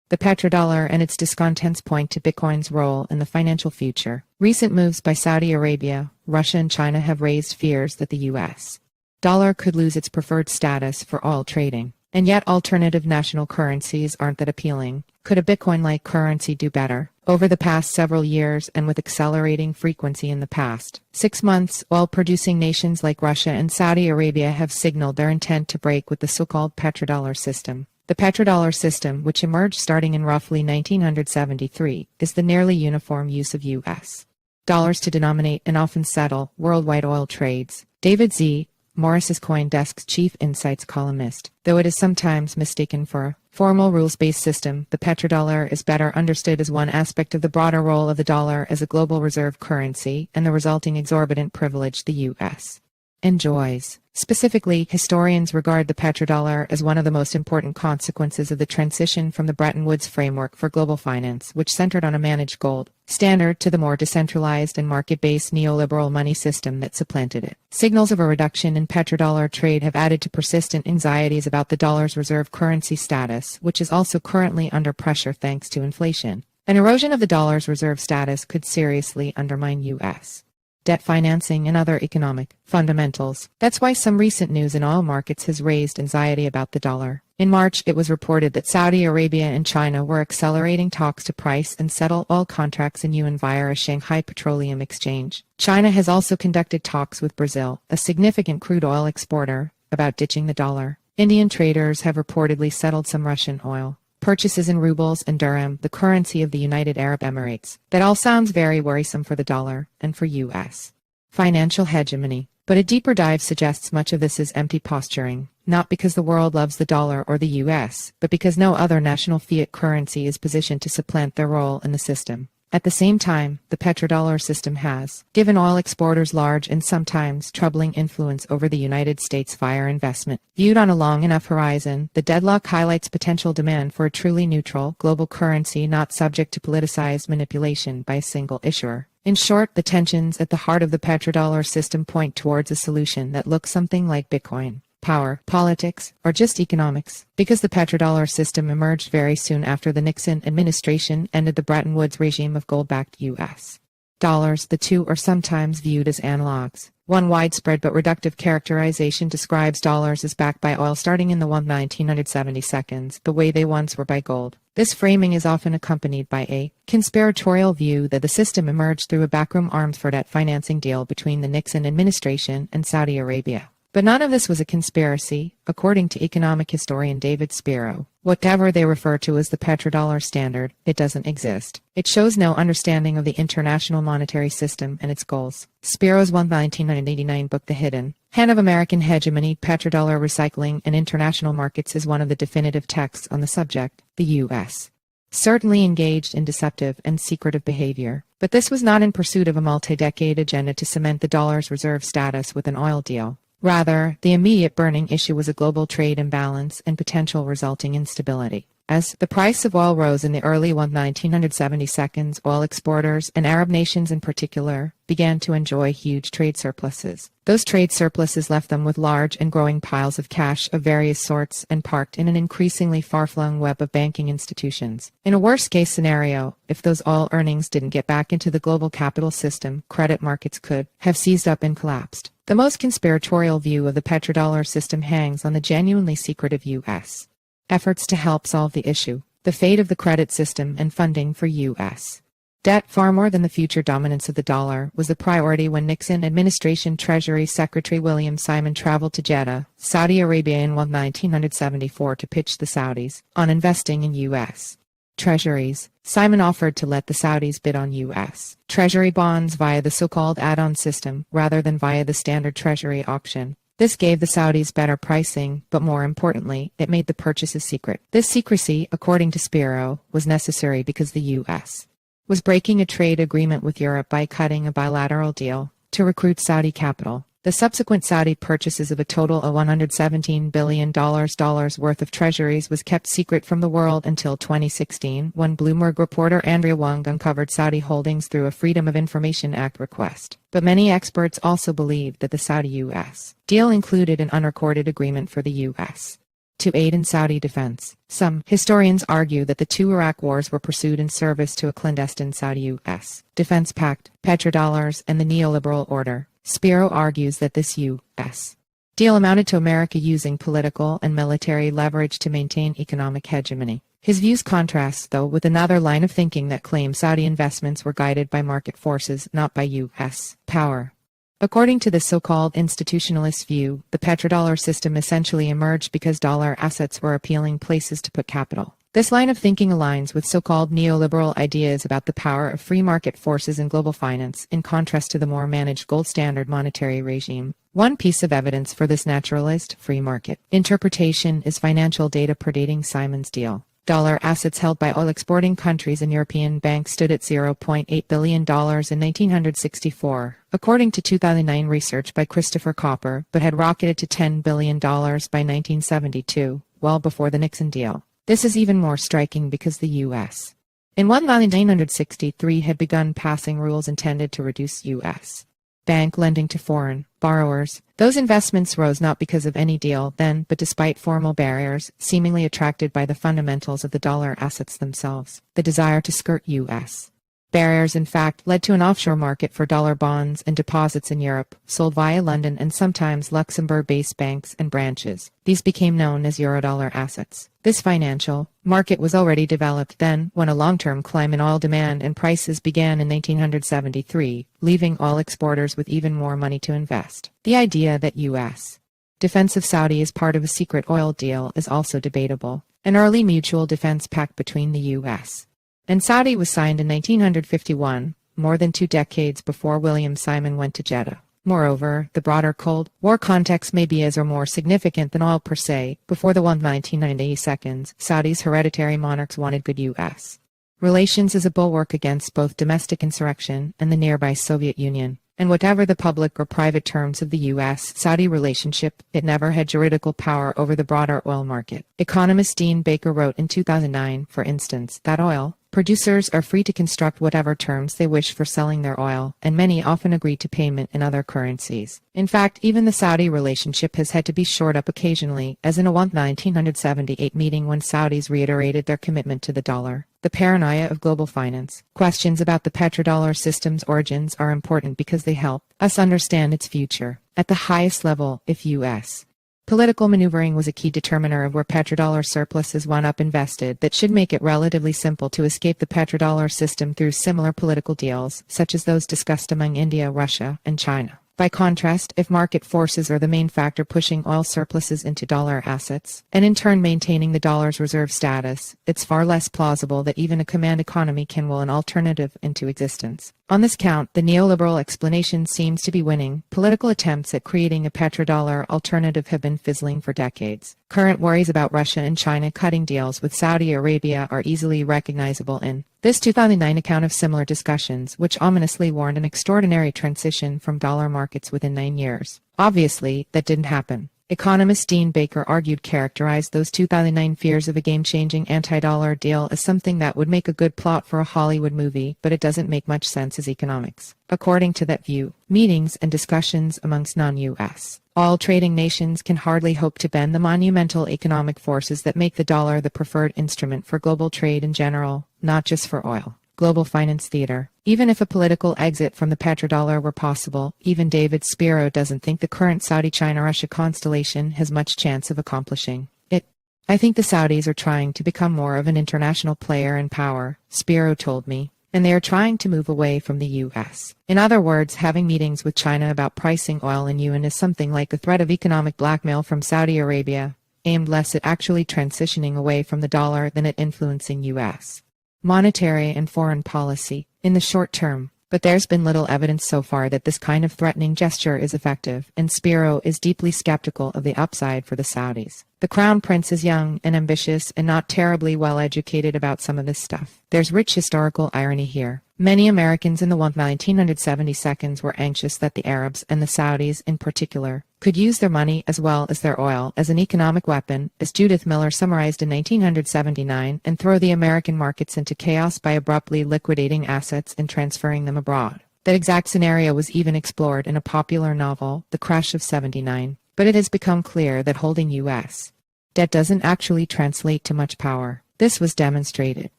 The petrodollar and its discontents point to Bitcoin's role in the financial future. Recent moves by Saudi Arabia, Russia and China have raised fears that the U.S. dollar could lose its preferred status for oil trading. And yet alternative national currencies aren't that appealing. Could a Bitcoin-like currency do better? Over the past several years and with accelerating frequency in the past 6 months, oil-producing nations like Russia and Saudi Arabia have signaled their intent to break with the so-called petrodollar system. The petrodollar system, which emerged starting in roughly 1973, is the nearly uniform use of U.S. dollars to denominate and often settle worldwide oil trades. David Z. Morris is CoinDesk's chief insights columnist. Though it is sometimes mistaken for a formal rules-based system, the petrodollar is better understood as one aspect of the broader role of the dollar as a global reserve currency and the resulting exorbitant privilege the U.S. enjoys. Specifically, historians regard the petrodollar as one of the most important consequences of the transition from the Bretton Woods framework for global finance, which centered on a managed gold standard, to the more decentralized and market-based neoliberal money system that supplanted it. Signals of a reduction in petrodollar trade have added to persistent anxieties about the dollar's reserve currency status, which is also currently under pressure thanks to inflation. An erosion of the dollar's reserve status could seriously undermine U.S. debt financing and other economic fundamentals. That's why some recent news in oil markets has raised anxiety about the dollar. In March, it was reported that Saudi Arabia and China were accelerating talks to price and settle oil contracts in yuan via a Shanghai Petroleum Exchange. China has also conducted talks with Brazil, a significant crude oil exporter, about ditching the dollar. Indian traders have reportedly settled some Russian oil purchases in rubles and dirham, the currency of the United Arab Emirates. That all sounds very worrisome for the dollar and for U.S. financial hegemony. But a deeper dive suggests much of this is empty posturing, not because the world loves the dollar or the U.S., but because no other national fiat currency is positioned to supplant their role in the system. At the same time, the petrodollar system has given oil exporters large and sometimes troubling influence over the United States via investment. Viewed on a long enough horizon, the deadlock highlights potential demand for a truly neutral, global currency not subject to politicized manipulation by a single issuer. In short, the tensions at the heart of the petrodollar system point towards a solution that looks something like Bitcoin. Power, politics, or just economics. Because the petrodollar system emerged very soon after the Nixon administration ended the Bretton Woods regime of gold-backed U.S. dollars, the two are sometimes viewed as analogs. One widespread but reductive characterization describes dollars as backed by oil starting in the 1970s, the way they once were by gold. This framing is often accompanied by a conspiratorial view that the system emerged through a backroom arms for debt financing deal between the Nixon administration and Saudi Arabia. But none of this was a conspiracy, according to economic historian David Spiro. Whatever they refer to as the petrodollar standard, it doesn't exist. It shows no understanding of the international monetary system and its goals. Spiro's 1989 book The Hidden Hand of American Hegemony, Petrodollar Recycling and International Markets is one of the definitive texts on the subject. The U.S. certainly engaged in deceptive and secretive behavior, but this was not in pursuit of a multi-decade agenda to cement the dollar's reserve status with an oil deal. Rather, the immediate burning issue was a global trade imbalance and potential resulting instability. As the price of oil rose in the early 1970s, oil exporters, and Arab nations in particular, began to enjoy huge trade surpluses. Those trade surpluses left them with large and growing piles of cash of various sorts and parked in an increasingly far-flung web of banking institutions. In a worst-case scenario, if those oil earnings didn't get back into the global capital system, credit markets could have seized up and collapsed. The most conspiratorial view of the petrodollar system hangs on the genuinely secretive U.S. efforts to help solve the issue, the fate of the credit system and funding for U.S. debt, far more than the future dominance of the dollar, was the priority when Nixon administration Treasury Secretary William Simon traveled to Jeddah, Saudi Arabia in 1974 to pitch the Saudis on investing in U.S. treasuries. Simon offered to let the Saudis bid on U.S. Treasury bonds via the so-called add-on system rather than via the standard Treasury auction. This gave the Saudis better pricing, but more importantly, it made the purchases secret. This secrecy, according to Spiro, was necessary because the U.S. was breaking a trade agreement with Europe by cutting a bilateral deal to recruit Saudi capital. The subsequent Saudi purchases of a total of $117 billion worth of treasuries was kept secret from the world until 2016, when Bloomberg reporter Andrea Wang uncovered Saudi holdings through a Freedom of Information Act request. But many experts also believe that the Saudi-U.S. deal included an unrecorded agreement for the U.S. to aid in Saudi defense. Some historians argue that the two Iraq wars were pursued in service to a clandestine Saudi-U.S. defense pact, petrodollars, and the neoliberal order. Spiro argues that this U.S. deal amounted to America using political and military leverage to maintain economic hegemony. His views contrast, though, with another line of thinking that claims Saudi investments were guided by market forces, not by U.S. power. According to the so-called institutionalist view, the petrodollar system essentially emerged because dollar assets were appealing places to put capital. This line of thinking aligns with so-called neoliberal ideas about the power of free market forces in global finance, in contrast to the more managed gold standard monetary regime. One piece of evidence for this naturalist free market interpretation is financial data predating Simon's deal. Dollar assets held by oil-exporting countries and European banks stood at $0.8 billion in 1964, according to 2009 research by Christopher Copper, but had rocketed to $10 billion by 1972, well before the Nixon deal. This is even more striking because the U.S. in 1963 had begun passing rules intended to reduce U.S. bank lending to foreign borrowers. Those investments rose not because of any deal then, but despite formal barriers, seemingly attracted by the fundamentals of the dollar assets themselves. The desire to skirt U.S. barriers, in fact, led to an offshore market for dollar bonds and deposits in Europe, sold via London and sometimes Luxembourg-based banks and branches. These became known as Eurodollar assets. This financial market was already developed then, when a long-term climb in oil demand and prices began in 1973, leaving oil exporters with even more money to invest. The idea that U.S. defense of Saudi is part of a secret oil deal is also debatable. An early mutual defense pact between the U.S. and Saudi was signed in 1951, more than 2 decades before William Simon went to Jeddah. Moreover, the broader Cold War context may be as or more significant than oil per se. Before the 1992, Saudi's hereditary monarchs wanted good U.S. relations as a bulwark against both domestic insurrection and the nearby Soviet Union. And whatever the public or private terms of the U.S.-Saudi relationship, it never had juridical power over the broader oil market. Economist Dean Baker wrote in 2009, for instance, that oil producers are free to construct whatever terms they wish for selling their oil, and many often agree to payment in other currencies. In fact, even the Saudi relationship has had to be shored up occasionally, as in a 1978 meeting when Saudis reiterated their commitment to the dollar. The paranoia of global finance. Questions about the petrodollar system's origins are important because they help us understand its future. At the highest level, if U.S. political maneuvering was a key determiner of where petrodollar surpluses wound up invested, that should make it relatively simple to escape the petrodollar system through similar political deals, such as those discussed among India, Russia, and China. By contrast, if market forces are the main factor pushing oil surpluses into dollar assets, and in turn maintaining the dollar's reserve status, it's far less plausible that even a command economy can will an alternative into existence. On this count, the neoliberal explanation seems to be winning. Political attempts at creating a petrodollar alternative have been fizzling for decades. Current worries about Russia and China cutting deals with Saudi Arabia are easily recognizable in this 2009 account of similar discussions, which ominously warned an extraordinary transition from dollar markets within 9 years. Obviously, that didn't happen. Economist Dean Baker argued characterized those 2009 fears of a game-changing anti-dollar deal as something that would make a good plot for a Hollywood movie, but it doesn't make much sense as economics. According to that view, meetings and discussions amongst non-U.S. oil trading nations can hardly hope to bend the monumental economic forces that make the dollar the preferred instrument for global trade in general, not just for oil. Global finance theater. Even if a political exit from the petrodollar were possible, even David Spiro doesn't think the current Saudi-China-Russia constellation has much chance of accomplishing it. I think the Saudis are trying to become more of an international player in power, Spiro told me, and they are trying to move away from the U.S. In other words, having meetings with China about pricing oil in yuan is something like a threat of economic blackmail from Saudi Arabia, aimed less at actually transitioning away from the dollar than at influencing U.S. monetary and foreign policy in the short term. But there's been little evidence so far that this kind of threatening gesture is effective, and Spiro is deeply skeptical of the upside for the Saudis. The Crown Prince is young and ambitious and not terribly well educated about some of this stuff. There's rich historical irony here. Many Americans in the 1970s were anxious that the Arabs, and the Saudis in particular, could use their money as well as their oil as an economic weapon, as Judith Miller summarized in 1979, and throw the American markets into chaos by abruptly liquidating assets and transferring them abroad. That exact scenario was even explored in a popular novel, The Crash of '79. But it has become clear that holding U.S. Debt doesn't actually translate to much power. This was demonstrated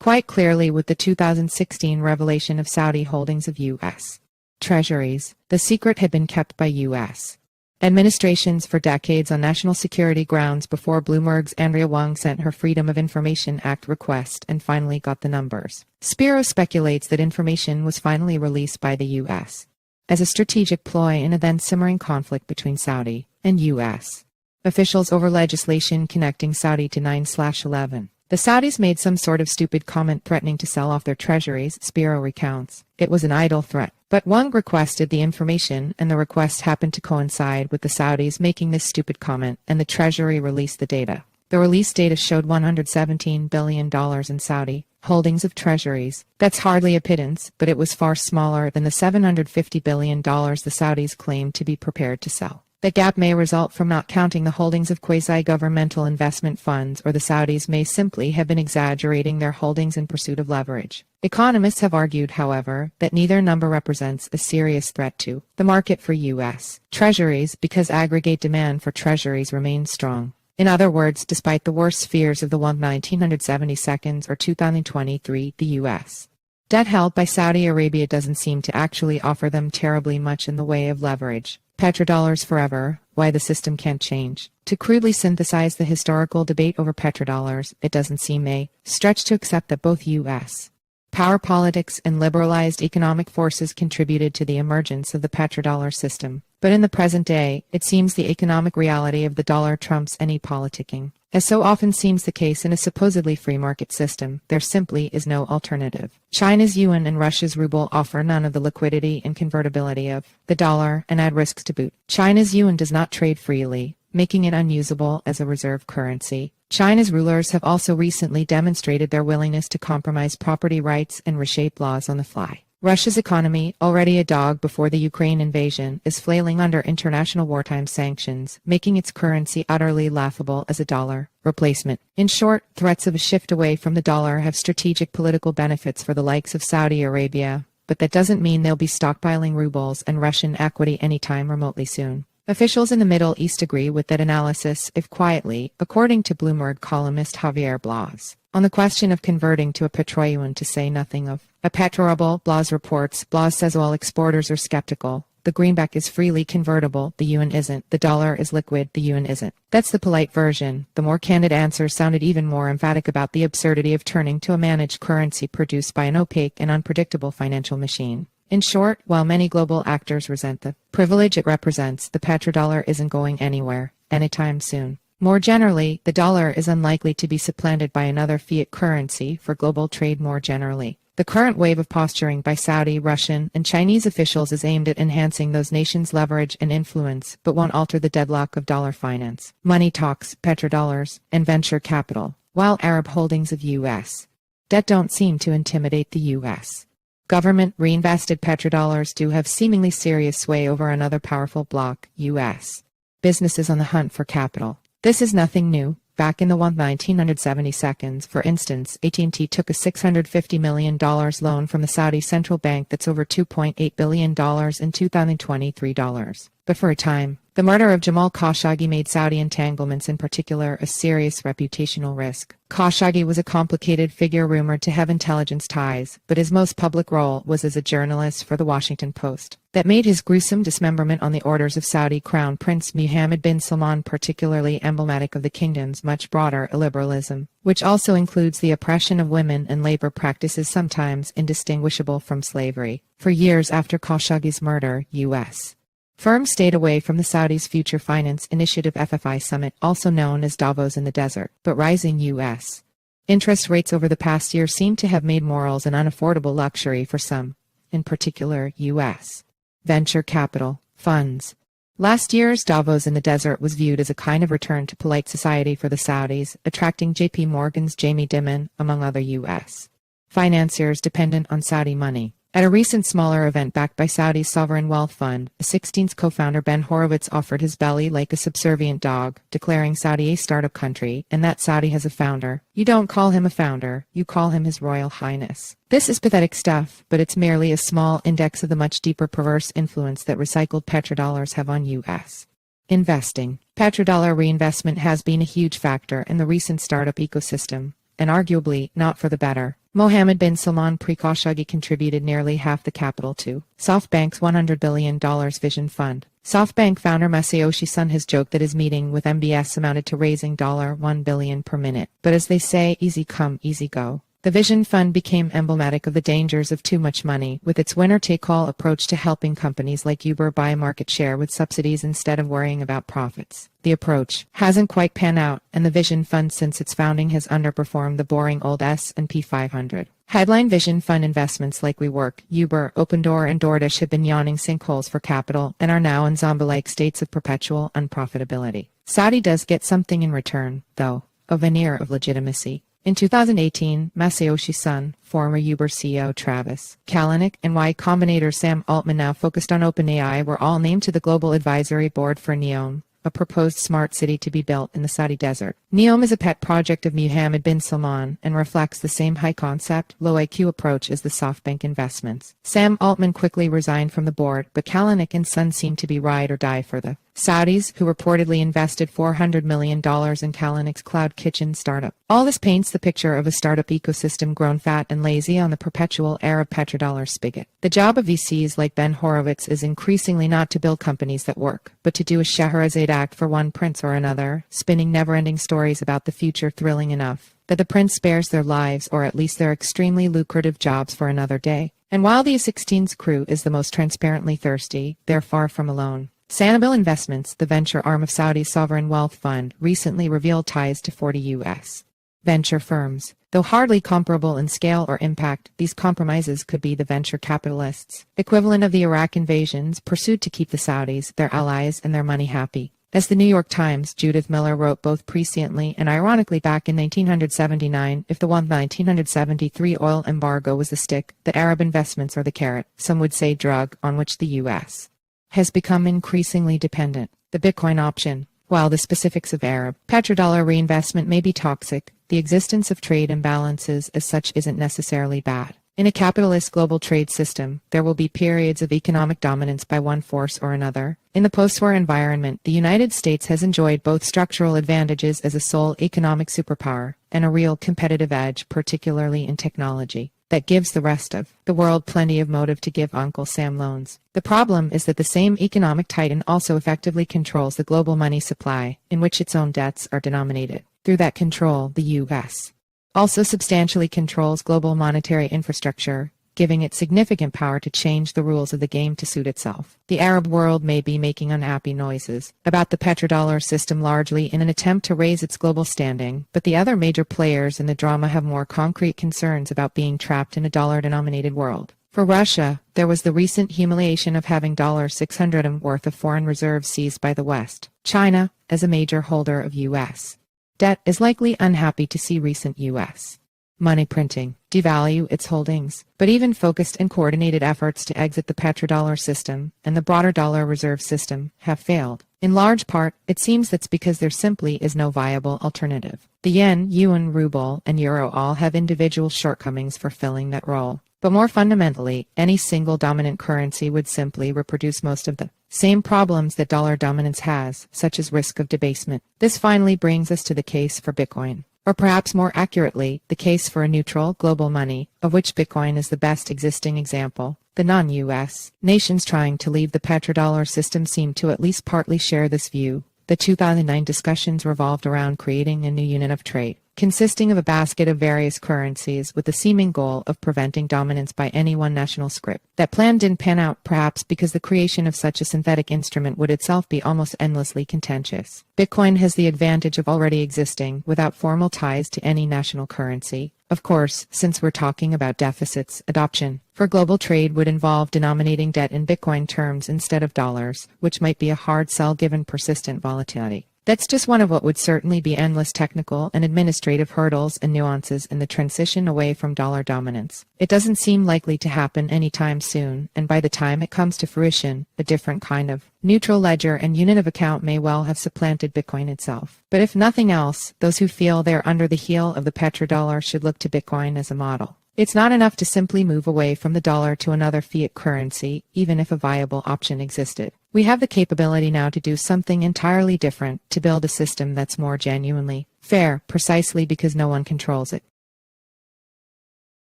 quite clearly with the 2016 revelation of Saudi holdings of U.S. Treasuries. The secret had been kept by U.S. administrations for decades on national security grounds before Bloomberg's Andrea Wang sent her Freedom of Information Act request and finally got the numbers. Spiro speculates that information was finally released by the U.S. as a strategic ploy in a then-simmering conflict between Saudi and U.S. officials over legislation connecting Saudi to 9/11. The Saudis made some sort of stupid comment threatening to sell off their treasuries, Spiro recounts. It was an idle threat. But Wang requested the information, and the request happened to coincide with the Saudis making this stupid comment, and the Treasury released the data. The release data showed $117 billion in Saudi holdings of treasuries. That's hardly a pittance, but it was far smaller than the $750 billion the Saudis claimed to be prepared to sell. The gap may result from not counting the holdings of quasi-governmental investment funds, or the Saudis may simply have been exaggerating their holdings in pursuit of leverage. Economists have argued, however, that neither number represents a serious threat to the market for U.S. treasuries because aggregate demand for treasuries remains strong. In other words, despite the worst fears of the 1972 or 2023, the U.S. debt held by Saudi Arabia doesn't seem to actually offer them terribly much in the way of leverage. Petrodollars forever, why the system can't change. To crudely synthesize the historical debate over petrodollars, it doesn't seem a stretch to accept that both U.S. power politics and liberalized economic forces contributed to the emergence of the petrodollar system. But in the present day, it seems the economic reality of the dollar trumps any politicking. As so often seems the case in a supposedly free market system, there simply is no alternative. China's yuan and Russia's ruble offer none of the liquidity and convertibility of the dollar and add risks to boot. China's yuan does not trade freely, making it unusable as a reserve currency. China's rulers have also recently demonstrated their willingness to compromise property rights and reshape laws on the fly. Russia's economy, already a dog before the Ukraine invasion, is flailing under international wartime sanctions, making its currency utterly laughable as a dollar replacement. In short, threats of a shift away from the dollar have strategic political benefits for the likes of Saudi Arabia, but that doesn't mean they'll be stockpiling rubles and Russian equity anytime remotely soon. Officials in the Middle East agree with that analysis, if quietly, according to Bloomberg columnist Javier Blas. On the question of converting to a petroyuan, to say nothing of a petroruble, Blas reports, Blas says while exporters are skeptical, the greenback is freely convertible, the yuan isn't, the dollar is liquid, the yuan isn't. That's the polite version. The more candid answer sounded even more emphatic about the absurdity of turning to a managed currency produced by an opaque and unpredictable financial machine. In short, while many global actors resent the privilege it represents, the petrodollar isn't going anywhere, anytime soon. More generally, the dollar is unlikely to be supplanted by another fiat currency for global trade more generally. The current wave of posturing by Saudi, Russian, and Chinese officials is aimed at enhancing those nations' leverage and influence, but won't alter the deadlock of dollar finance, money talks, petrodollars, and venture capital, while Arab holdings of U.S. debt don't seem to intimidate the U.S. government. Reinvested petrodollars do have seemingly serious sway over another powerful bloc, U.S. businesses on the hunt for capital. This is nothing new. Back in the 1972, for instance, AT&T took a $650 million loan from the Saudi central bank that's over $2.8 billion in 2023 dollars. But for a time, the murder of Jamal Khashoggi made Saudi entanglements in particular a serious reputational risk. Khashoggi was a complicated figure rumored to have intelligence ties, but his most public role was as a journalist for the Washington Post. That made his gruesome dismemberment on the orders of Saudi Crown Prince Mohammed bin Salman particularly emblematic of the kingdom's much broader illiberalism, which also includes the oppression of women and labor practices sometimes indistinguishable from slavery. For years after Khashoggi's murder, U.S. firms stayed away from the Saudis' Future Finance Initiative FFI summit, also known as Davos in the desert, but rising U.S. interest rates over the past year seem to have made morals an unaffordable luxury for some, in particular U.S. venture capital funds. Last year's Davos in the desert was viewed as a kind of return to polite society for the Saudis, attracting J.P. Morgan's Jamie Dimon, among other U.S. financiers dependent on Saudi money. At a recent smaller event backed by Saudi's sovereign wealth fund, a 16th co-founder Ben Horowitz offered his belly like a subservient dog, declaring Saudi a startup country, and that Saudi has a founder. You don't call him a founder, you call him His Royal Highness. This is pathetic stuff, but it's merely a small index of the much deeper perverse influence that recycled petrodollars have on U.S. Investing. Petrodollar reinvestment has been a huge factor in the recent startup ecosystem, and arguably not for the better. Mohammed bin Salman Khashoggi contributed nearly half the capital to SoftBank's $100 billion Vision Fund. SoftBank founder Masayoshi Son has joked that his meeting with MBS amounted to raising $1 billion per minute. But as they say, easy come, easy go. The Vision Fund became emblematic of the dangers of too much money, with its winner-take-all approach to helping companies like Uber buy market share with subsidies instead of worrying about profits. The approach hasn't quite panned out, and the Vision Fund since its founding has underperformed the boring old S&P 500. Headline Vision Fund investments like WeWork, Uber, Opendoor and DoorDash have been yawning sinkholes for capital and are now in zombie-like states of perpetual unprofitability. Saudi does get something in return, though, a veneer of legitimacy. In 2018, Masayoshi Son, former Uber CEO Travis Kalanick, and Y Combinator Sam Altman now focused on OpenAI were all named to the Global Advisory Board for NEOM, a proposed smart city to be built in the Saudi desert. NEOM is a pet project of Mohammed bin Salman and reflects the same high-concept, low-IQ approach as the SoftBank investments. Sam Altman quickly resigned from the board, but Kalanick and Son seem to be ride or die for the Saudis, who reportedly invested $400 million in Kalanick's cloud kitchen startup. All this paints the picture of a startup ecosystem grown fat and lazy on the perpetual Arab petrodollar spigot. The job of VCs like Ben Horowitz is increasingly not to build companies that work, but to do a Scheherazade act for one prince or another, spinning never-ending stories about the future thrilling enough that the prince spares their lives or at least their extremely lucrative jobs for another day. And while the A16's crew is the most transparently thirsty, they're far from alone. Sanibel Investments, the venture arm of Saudi's sovereign wealth fund, recently revealed ties to 40 U.S. venture firms. Though hardly comparable in scale or impact, these compromises could be the venture capitalists' equivalent of the Iraq invasions pursued to keep the Saudis, their allies, and their money happy. As the New York Times' Judith Miller wrote both presciently and ironically back in 1979, if the 1973 oil embargo was the stick, the Arab investments are the carrot, some would say drug, on which the U.S. has become increasingly dependent. The Bitcoin option. While the specifics of Arab petrodollar reinvestment may be toxic, the existence of trade imbalances as such isn't necessarily bad. In a capitalist global trade system, there will be periods of economic dominance by one force or another. In the post-war environment, the United States has enjoyed both structural advantages as a sole economic superpower and a real competitive edge, particularly in technology, that gives the rest of the world plenty of motive to give Uncle Sam loans. The problem is that the same economic titan also effectively controls the global money supply, in which its own debts are denominated. Through that control, the U.S. also substantially controls global monetary infrastructure, giving it significant power to change the rules of the game to suit itself. The Arab world may be making unhappy noises about the petrodollar system largely in an attempt to raise its global standing, but the other major players in the drama have more concrete concerns about being trapped in a dollar-denominated world. For Russia, there was the recent humiliation of having $600 worth of foreign reserves seized by the West. China, as a major holder of U.S. debt, is likely unhappy to see recent U.S. money printing devalue its holdings, but even focused and coordinated efforts to exit the petrodollar system and the broader dollar reserve system have failed. In large part, it seems that's because there simply is no viable alternative. The yen, yuan, ruble, and euro all have individual shortcomings for filling that role. But more fundamentally, any single dominant currency would simply reproduce most of the same problems that dollar dominance has, such as risk of debasement. This finally brings us to the case for Bitcoin. Or perhaps more accurately, the case for a neutral, global money, of which Bitcoin is the best existing example. The non-U.S. nations trying to leave the petrodollar system seem to at least partly share this view. The 2009 discussions revolved around creating a new unit of trade, consisting of a basket of various currencies with the seeming goal of preventing dominance by any one national script. That plan didn't pan out, perhaps because the creation of such a synthetic instrument would itself be almost endlessly contentious. Bitcoin has the advantage of already existing without formal ties to any national currency. Of course, since we're talking about deficits, adoption for global trade would involve denominating debt in Bitcoin terms instead of dollars, which might be a hard sell given persistent volatility. That's just one of what would certainly be endless technical and administrative hurdles and nuances in the transition away from dollar dominance. It doesn't seem likely to happen anytime soon, and by the time it comes to fruition, a different kind of neutral ledger and unit of account may well have supplanted Bitcoin itself. But if nothing else, those who feel they're under the heel of the petrodollar should look to Bitcoin as a model. It's not enough to simply move away from the dollar to another fiat currency, even if a viable option existed. We have the capability now to do something entirely different, to build a system that's more genuinely fair, precisely because no one controls it.